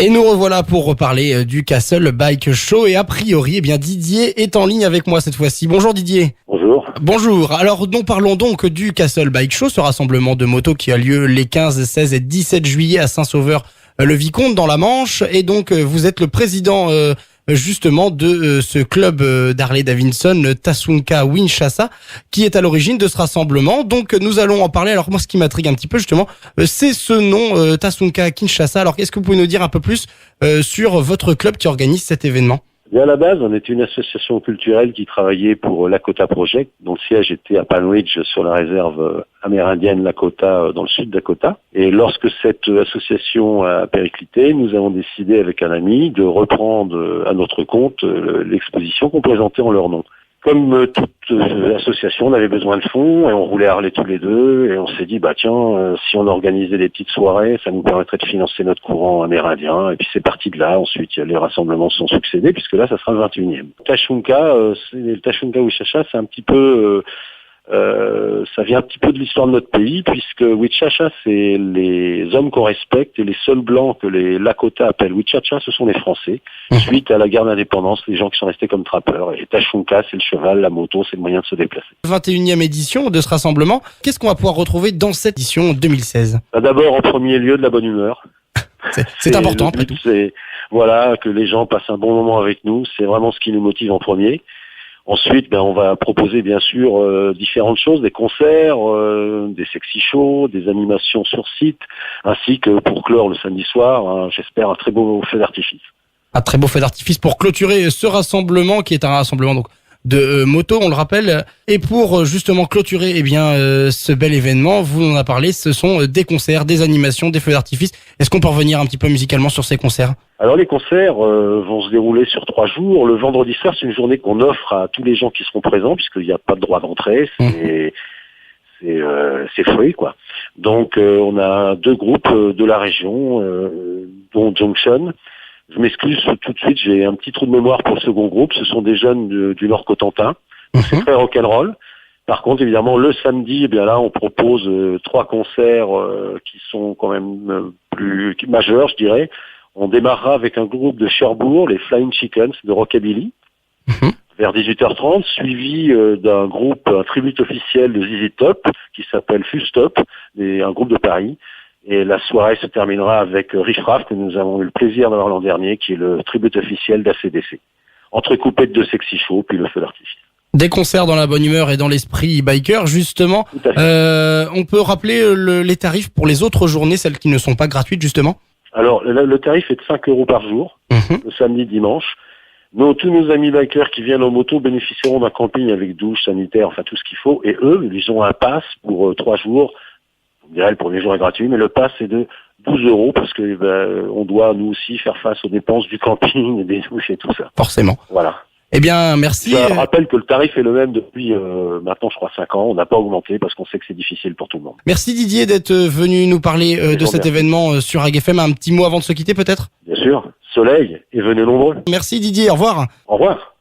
Et nous revoilà pour reparler du Castle Bike Show. Et a priori, eh bien, Didier est en ligne avec moi cette fois-ci. Bonjour Didier. Bonjour. Bonjour. Alors, nous parlons donc du Castle Bike Show, ce rassemblement de motos qui a lieu les 15, 16 et 17 juillet à Saint-Sauveur-le-Vicomte dans la Manche. Et donc, vous êtes le président justement de ce club d'Harley-Davidson, Tasunka Winchasa, qui est à l'origine de ce rassemblement. Donc, nous allons en parler. Alors, moi, ce qui m'intrigue un petit peu, justement, c'est ce nom, Tasunka Kinshasa. Alors, qu'est-ce que vous pouvez nous dire un peu plus sur votre club qui organise cet événement? Bien, à la base, on était une association culturelle qui travaillait pour Lakota Project, dont le siège était à Palm Ridge sur la réserve amérindienne Lakota dans le sud Dakota. Et lorsque cette association a périclité, nous avons décidé avec un ami de reprendre à notre compte l'exposition qu'on présentait en leur nom. Comme toute association, on avait besoin de fonds et on roulait à Harley tous les deux et on s'est dit si on organisait des petites soirées, ça nous permettrait de financer notre courant amérindien. Et puis c'est parti de là. Ensuite, les rassemblements se sont succédés puisque là, ça sera le 21e. Tasunka, le Tasunka Winchasa, c'est un petit peu ça vient un petit peu de l'histoire de notre pays, puisque Wichacha, c'est les hommes qu'on respecte, et les seuls blancs que les Lakota appellent Wichacha, ce sont les Français. Suite à la guerre d'indépendance, les gens qui sont restés comme trappeurs. Et Tasunka, c'est le cheval, la moto, c'est le moyen de se déplacer. 21e édition de ce rassemblement. Qu'est-ce qu'on va pouvoir retrouver dans cette édition 2016? D'abord, en premier lieu, de la bonne humeur. C'est important, après tout. C'est, que les gens passent un bon moment avec nous. C'est vraiment ce qui nous motive en premier. Ensuite, on va proposer bien sûr différentes choses, des concerts, des sexy shows, des animations sur site, ainsi que pour clore le samedi soir, j'espère un très beau feu d'artifice. Un très beau feu d'artifice pour clôturer ce rassemblement qui est un rassemblement donc de motos, on le rappelle. Et pour justement clôturer ce bel événement, vous en avez parlé, ce sont des concerts, des animations, des feux d'artifice. Est-ce qu'on peut revenir un petit peu musicalement sur ces concerts? Alors les concerts vont se dérouler sur 3 jours. Le vendredi soir, c'est une journée qu'on offre à tous les gens qui seront présents, puisqu'il n'y a pas de droit d'entrée, c'est free, quoi. Donc on a 2 groupes de la région, dont Junction. Je m'excuse tout de suite, j'ai un petit trou de mémoire pour le second groupe. Ce sont des jeunes du Nord Cotentin. C'est très rock'n'roll. Par contre, évidemment, le samedi, là, on propose 3 concerts qui sont quand même plus majeurs, je dirais. On démarrera avec un groupe de Cherbourg, les Flying Chickens de Rockabilly, vers 18h30, suivi d'un groupe, un tribute officiel de ZZ Top, qui s'appelle Fustop, un groupe de Paris. Et la soirée se terminera avec Riff Raff, que nous avons eu le plaisir d'avoir l'an dernier, qui est le tribute officiel d'ACDC. Entrecoupé de 2 sexy shows, puis le feu d'artifice. Des concerts dans la bonne humeur et dans l'esprit biker, justement. On peut rappeler les tarifs pour les autres journées, celles qui ne sont pas gratuites, justement? Alors, le tarif est de 5 € par jour, le samedi, dimanche. Tous nos amis bikers qui viennent en moto bénéficieront d'un camping avec douche, sanitaire, enfin tout ce qu'il faut. Et eux, ils ont un pass pour 3 jours. On dirait le premier jour est gratuit, mais le pass est de 12 € parce que on doit nous aussi faire face aux dépenses du camping, des douches et tout ça. Forcément. Voilà. Eh bien, merci. Je rappelle que le tarif est le même depuis maintenant, je crois, 5 ans. On n'a pas augmenté parce qu'on sait que c'est difficile pour tout le monde. Merci Didier d'être venu nous parler de cet événement sur Reg FM. Un petit mot avant de se quitter peut-être? Bien sûr. Soleil et venez nombreux. Merci Didier, au revoir. Au revoir.